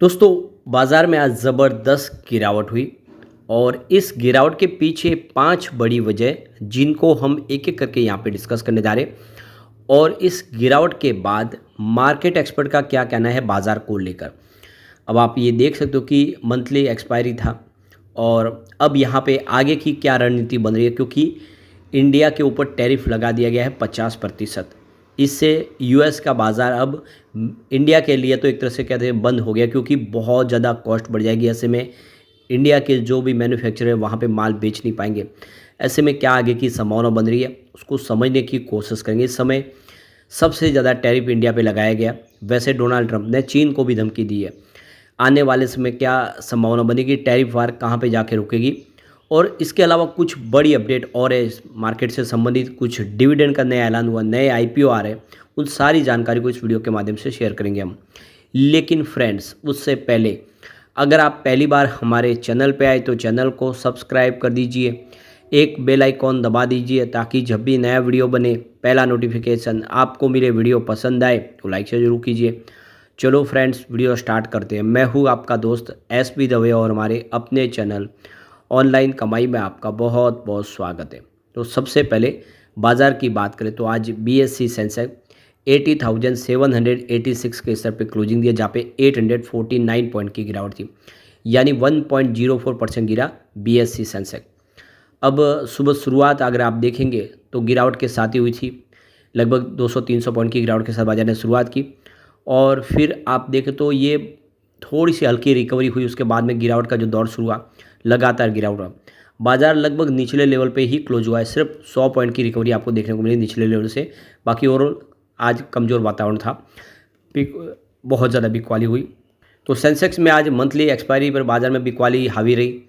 दोस्तों, बाजार में आज ज़बरदस्त गिरावट हुई और इस गिरावट के पीछे 5 बड़ी वजह जिनको हम एक-एक करके यहाँ पे डिस्कस करने जा रहे हैं। और इस गिरावट के बाद मार्केट एक्सपर्ट का क्या कहना है बाज़ार को लेकर। अब आप ये देख सकते हो कि मंथली एक्सपायरी था और अब यहाँ पे आगे की क्या रणनीति बन रही है, क्योंकि इंडिया के ऊपर टैरिफ लगा दिया गया है 50%। इससे यूएस का बाज़ार अब इंडिया के लिए तो एक तरह से कहते हैं बंद हो गया, क्योंकि बहुत ज़्यादा कॉस्ट बढ़ जाएगी। ऐसे में इंडिया के जो भी मैन्युफैक्चरर है वहाँ पे माल बेच नहीं पाएंगे। ऐसे में क्या आगे की संभावना बन रही है उसको समझने की कोशिश करेंगे। इस समय सबसे ज़्यादा टैरिफ इंडिया पे लगाया गया। वैसे डोनाल्ड ट्रंप ने चीन को भी धमकी दी है। आने वाले समय क्या संभावना बनेगी, टैरिफ वार कहाँ पे जाके रुकेगी। और इसके अलावा कुछ बड़ी अपडेट और है इस मार्केट से संबंधित। कुछ डिविडेंड का नया ऐलान हुआ, नए आईपीओ आ रहे हैं, उन सारी जानकारी को इस वीडियो के माध्यम से शेयर करेंगे हम। लेकिन फ्रेंड्स, उससे पहले अगर आप पहली बार हमारे चैनल पे आए तो चैनल को सब्सक्राइब कर दीजिए, एक बेल आइकॉन दबा दीजिए ताकि जब भी नया वीडियो बने पहला नोटिफिकेशन आपको मिले। वीडियो पसंद आए तो लाइक से जरूर कीजिए। चलो फ्रेंड्स, वीडियो स्टार्ट करते हैं। मैं हूँ आपका दोस्त एसबी दवे और हमारे अपने चैनल ऑनलाइन कमाई में आपका बहुत बहुत स्वागत है। तो सबसे पहले बाज़ार की बात करें तो आज बीएससी सेंसेक्स 80,786 के स्तर पे क्लोजिंग दिया, जहाँ पे 849 पॉइंट की गिरावट थी, यानी 1.04% गिरा बीएससी सेंसेक्स। अब सुबह शुरुआत अगर आप देखेंगे तो गिरावट के साथ ही हुई थी। लगभग 200-300 पॉइंट की गिरावट के साथ बाजार ने शुरुआत की और फिर आप देखें तो ये थोड़ी सी हल्की रिकवरी हुई। उसके बाद में गिरावट का जो दौर शुरू हुआ, लगातार गिरावट हुआ। बाजार लगभग निचले लेवल पे ही क्लोज हुआ है। सिर्फ 100 पॉइंट की रिकवरी आपको देखने को मिली निचले लेवल से। बाकी ओवरऑल आज कमज़ोर वातावरण था, बहुत ज़्यादा बिकवाली हुई। तो सेंसेक्स में आज मंथली एक्सपायरी पर बाजार में बिकवाली हावी रही।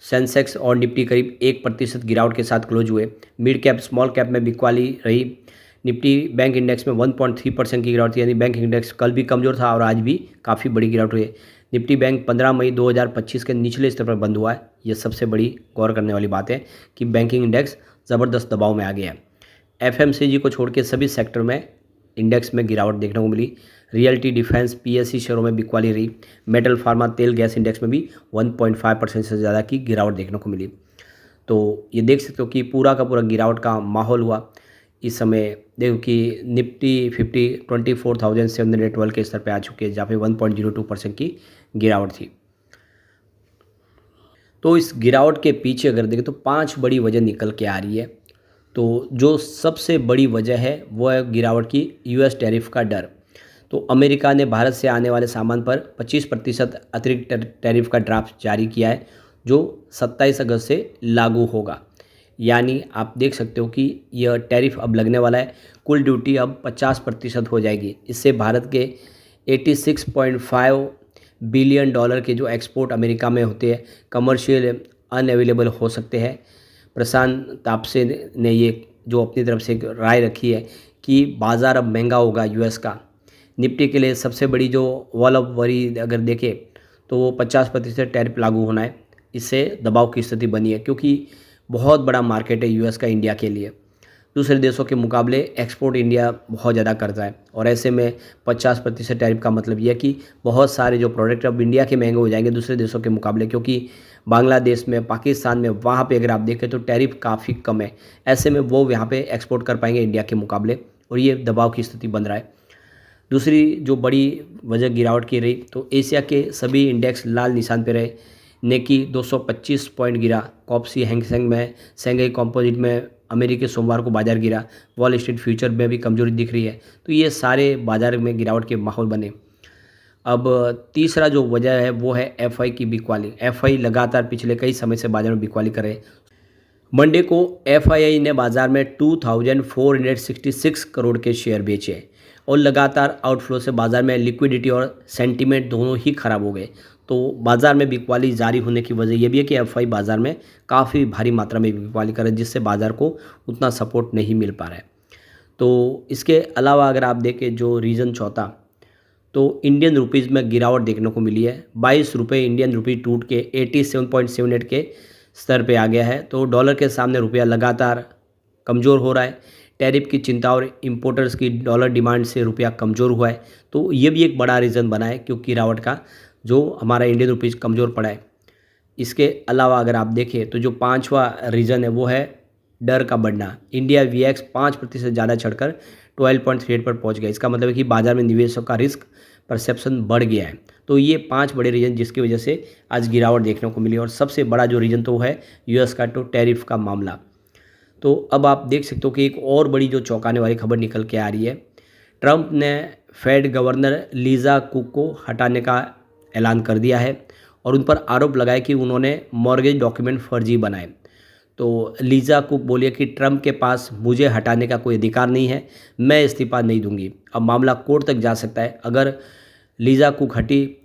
सेंसेक्स और निफ्टी करीब 1% गिरावट के साथ क्लोज हुए। मिड कैप स्मॉल कैप में बिकवाली रही। निफ्टी बैंक इंडेक्स में 1.3% की गिरावट थी, यानी बैंक इंडेक्स कल भी कमज़ोर था और आज भी काफ़ी बड़ी गिरावट हुई है। निफ्टी बैंक 15 मई 2025 के निचले स्तर पर बंद हुआ है। ये सबसे बड़ी गौर करने वाली बात है कि बैंकिंग इंडेक्स ज़बरदस्त दबाव में आ गया है। एफएमसीजी को छोड़ के सभी सेक्टर में इंडेक्स में गिरावट देखने को मिली। रियल्टी, डिफेंस, पीएससी शेयरों में बिकवाली रही। मेटल, फार्मा, तेल, गैस इंडेक्स में भी 1.5% से ज़्यादा की गिरावट देखने को मिली। तो ये देख सकते हो कि पूरा का पूरा गिरावट का माहौल हुआ। इस समय देखो कि निफ्टी 50 24,712 के स्तर पे आ चुके हैं, जहाँ पे 1.02% की गिरावट थी। तो इस गिरावट के पीछे अगर देखें तो 5 बड़ी वजह निकल के आ रही है। तो जो सबसे बड़ी वजह है वो है गिरावट की यूएस टैरिफ का डर। तो अमेरिका ने भारत से आने वाले सामान पर 25% अतिरिक्त टैरिफ का ड्राफ्ट जारी किया है, जो 27 अगस्त से लागू होगा। यानी आप देख सकते हो कि यह टैरिफ अब लगने वाला है। कुल ड्यूटी अब 50% हो जाएगी। इससे भारत के 86.5 बिलियन डॉलर के जो एक्सपोर्ट अमेरिका में होते हैं कमर्शियल अनअवेलेबल हो सकते हैं। प्रशांत तापसे ने ये जो अपनी तरफ से एक राय रखी है कि बाज़ार अब महंगा होगा यूएस का। निफ्टी के लिए सबसे बड़ी जो वॉल ऑफ वरी अगर देखें तो वो 50% टैरिफ लागू होना है। इससे दबाव की स्थिति बनी है, क्योंकि बहुत बड़ा मार्केट है यूएस का इंडिया के लिए। दूसरे देशों के मुकाबले एक्सपोर्ट इंडिया बहुत ज़्यादा करता है और ऐसे में 50% टैरिफ का मतलब यह है कि बहुत सारे जो प्रोडक्ट अब इंडिया के महंगे हो जाएंगे दूसरे देशों के मुकाबले, क्योंकि बांग्लादेश में, पाकिस्तान में, वहाँ पे अगर आप देखें तो टैरिफ काफ़ी कम है। ऐसे में वो यहाँ पे एक्सपोर्ट कर पाएंगे इंडिया के मुकाबले और ये दबाव की स्थिति बन रहा है। दूसरी जो बड़ी वजह गिरावट की रही तो एशिया के सभी इंडेक्स लाल निशान पे रहे। नेकी 225 पॉइंट गिरा। कॉप्सी हैंगसेंग में, शेंघाई कंपोजिट में अमेरिकी सोमवार को बाजार गिरा। वॉल स्ट्रीट फ्यूचर में भी कमजोरी दिख रही है। तो ये सारे बाजार में गिरावट के माहौल बने। अब तीसरा जो वजह है वो है एफआई की बिकवाली। एफआई लगातार पिछले कई समय से बाजार में बिकवाली कर रहे हैं। मंडे को एफआईआई ने बाजार में 2466 करोड़ के शेयर बेचे और लगातार आउटफ्लो से बाजार में लिक्विडिटी और सेंटीमेंट दोनों ही खराब हो गए। तो बाजार में बिकवाली जारी होने की वजह यह भी है कि एफआई बाजार में काफ़ी भारी मात्रा में बिकवाली कर रहे हैं, जिससे बाजार को उतना सपोर्ट नहीं मिल पा रहा है। तो इसके अलावा अगर आप देखें जो रीज़न चौथा, तो इंडियन रुपीज़ में गिरावट देखने को मिली है। 22 रुपये इंडियन रुपी टूट के 87.78 के स्तर पे आ गया है। तो डॉलर के सामने रुपया लगातार कमज़ोर हो रहा है। टैरिफ की चिंता और इंपोर्टर्स की डॉलर डिमांड से रुपया कमज़ोर हुआ है। तो ये भी एक बड़ा रीज़न बना है क्योंकि गिरावट का जो हमारा इंडियन रुपीज़ कमज़ोर पड़ा है। इसके अलावा अगर आप देखें तो जो पांचवा रीज़न है वो है डर का बढ़ना। इंडिया वीएक्स 5% ज़्यादा चढ़कर 12.38 पर पहुंच गया। इसका मतलब है कि बाजार में निवेशकों का रिस्क परसेप्शन बढ़ गया है। तो ये 5 बड़े रीजन जिसकी वजह से आज गिरावट देखने को मिली। और सबसे बड़ा जो रीजन तो वो है यूएस का तो टैरिफ का मामला। तो अब आप देख सकते हो कि एक और बड़ी जो चौंकाने वाली खबर निकल के आ रही है। ट्रंप ने फेड गवर्नर लीजा कुक को हटाने का ऐलान कर दिया है और उन पर आरोप लगाया कि उन्होंने मॉर्गेज डॉक्यूमेंट फर्जी बनाए। तो लीजा कुक बोलिए कि ट्रंप के पास मुझे हटाने का कोई अधिकार नहीं है, मैं इस्तीफा नहीं दूंगी। अब मामला कोर्ट तक जा सकता है। अगर लीजा कुक हटी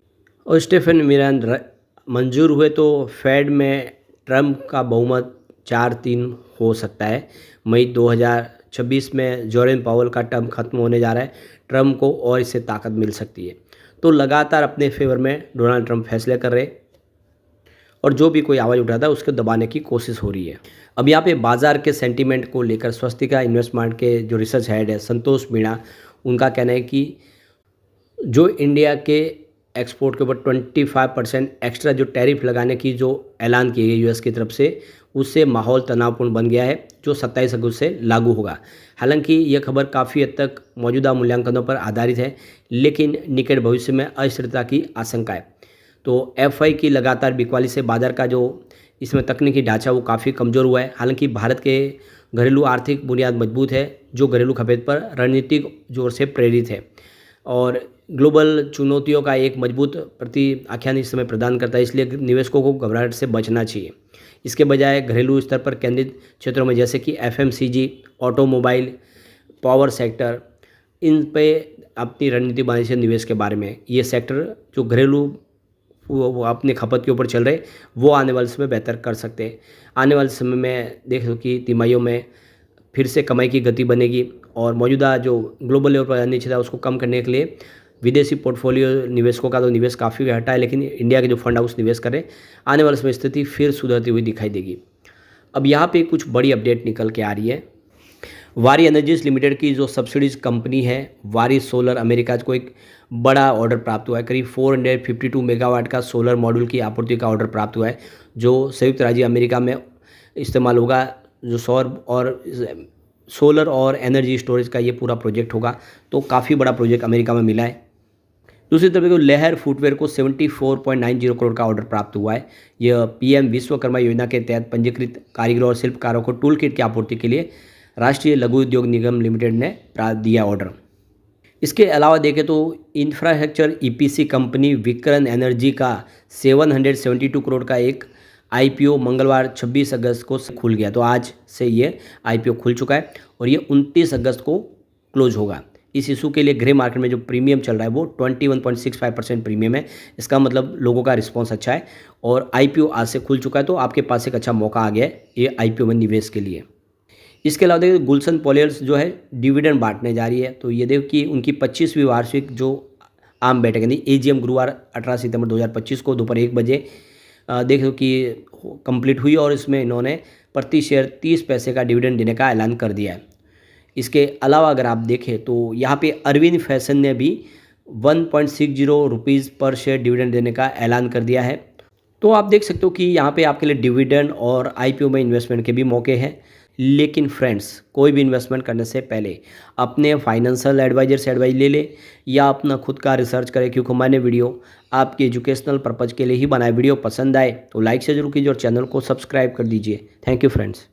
और स्टीफन मिरन मंजूर हुए तो फेड में ट्रंप का बहुमत 4-3 हो सकता है। मई 2026 में जोरेन पावेल का टर्म खत्म होने जा रहा है। ट्रंप को और इससे ताकत मिल सकती है। तो लगातार अपने फेवर में डोनाल्ड ट्रंप फैसले कर रहे और जो भी कोई आवाज़ उठाता है उसको दबाने की कोशिश हो रही है। अब यहाँ पे बाजार के सेंटीमेंट को लेकर स्वस्तिका इन्वेस्टमेंट के जो रिसर्च हेड है संतोष मीणा, उनका कहना है कि जो इंडिया के एक्सपोर्ट के ऊपर 25% एक्स्ट्रा जो टैरिफ लगाने की जो ऐलान किए गए यूएस की तरफ से, उससे माहौल तनावपूर्ण बन गया है जो 27 अगस्त से लागू होगा। हालांकि यह खबर काफ़ी हद तक मौजूदा मूल्यांकनों पर आधारित है, लेकिन निकट भविष्य में अस्थिरता की आशंका है। तो एफआई की लगातार बिकवाली से बाजार का जो इसमें तकनीकी ढांचा वो काफ़ी कमज़ोर हुआ है। हालांकि भारत के घरेलू आर्थिक बुनियाद मजबूत है जो घरेलू खपत पर रणनीतिक जोर से प्रेरित है और ग्लोबल चुनौतियों का एक मजबूत प्रति आख्यान इस समय प्रदान करता है। इसलिए निवेशकों को घबराहट से बचना चाहिए। इसके बजाय घरेलू स्तर पर केंद्रित क्षेत्रों में जैसे कि एफएमसीजी, ऑटोमोबाइल, पावर सेक्टर, इन पे अपनी रणनीति बनाने से निवेश के बारे में ये सेक्टर जो घरेलू वो अपने खपत के ऊपर चल रहे वो आने वाले समय बेहतर कर सकते हैं। आने वाले समय में देख लो कि तिमाहियों में फिर से कमाई की गति बनेगी और मौजूदा जो ग्लोबल लेवल पर अनिश्चितता है उसको कम करने के लिए विदेशी पोर्टफोलियो निवेशकों का तो निवेश काफ़ी घटा है, लेकिन इंडिया के जो फंड हाउस निवेश करें आने वाले समय स्थिति फिर सुधरती हुई दिखाई देगी। अब यहाँ पे कुछ बड़ी अपडेट निकल के आ रही है। वारी एनर्जीज लिमिटेड की जो सब्सिडीज कंपनी है वारी सोलर अमेरिका को एक बड़ा ऑर्डर प्राप्त हुआ है। करीब 452 मेगावाट का सोलर मॉड्यूल की आपूर्ति का ऑर्डर प्राप्त हुआ है जो संयुक्त राज्य अमेरिका में इस्तेमाल होगा। जो सोलर और एनर्जी स्टोरेज का ये पूरा प्रोजेक्ट होगा, तो काफ़ी बड़ा प्रोजेक्ट अमेरिका में मिला है। दूसरी तरफ को लहर फुटवेयर को 74.90 करोड़ का ऑर्डर प्राप्त हुआ है। यह पीएम विश्वकर्मा योजना के तहत पंजीकृत कारीगरों और शिल्पकारों को टूल किट की आपूर्ति के लिए राष्ट्रीय लघु उद्योग निगम लिमिटेड ने दिया ऑर्डर। इसके अलावा देखें तो इंफ्रास्ट्रक्चर ईपीसी कंपनी विक्रन एनर्जी का 772 करोड़ का एक आईपीओ मंगलवार 26 अगस्त को खुल गया। तो आज से ये आईपीओ खुल चुका है और ये 29 अगस्त को क्लोज होगा। इस इशू के लिए ग्रे मार्केट में जो प्रीमियम चल रहा है वो 21.65% प्रीमियम है। इसका मतलब लोगों का रिस्पॉन्स अच्छा है और आईपीओ आज से खुल चुका है, तो आपके पास एक अच्छा मौका आ गया है ये आईपीओ में निवेश के लिए। इसके अलावा देखिए गुलशन पॉलियर्स जो है डिविडेंड बांटने जा रही है। तो ये देखो कि उनकी 25वीं वार्षिक जो आम बैठक यानी एजीएम गुरुवार 18 सितंबर 2025 को दोपहर 1 बजे देखो कि कंप्लीट हुई और इसमें इन्होंने प्रति शेयर 30 पैसे का डिविडेंड देने का ऐलान कर दिया है। इसके अलावा अगर आप देखें तो यहाँ पे अरविंद फैशन ने भी 1.60 रुपीज़ पर शेयर डिविडेंड देने का ऐलान कर दिया है। तो आप देख सकते हो कि यहाँ पे आपके लिए डिविडेंड और आईपीओ में इन्वेस्टमेंट के भी मौके हैं। लेकिन फ्रेंड्स, कोई भी इन्वेस्टमेंट करने से पहले अपने फाइनेंशियल एडवाइजर से एडवाइस ले ले या अपना खुद का रिसर्च करें, क्योंकि मैंने वीडियो आपके एजुकेशनल पर्पज़ के लिए ही बनाया। वीडियो पसंद आए तो लाइक से जरूर कीजिए और चैनल को सब्सक्राइब कर दीजिए। Thank you friends.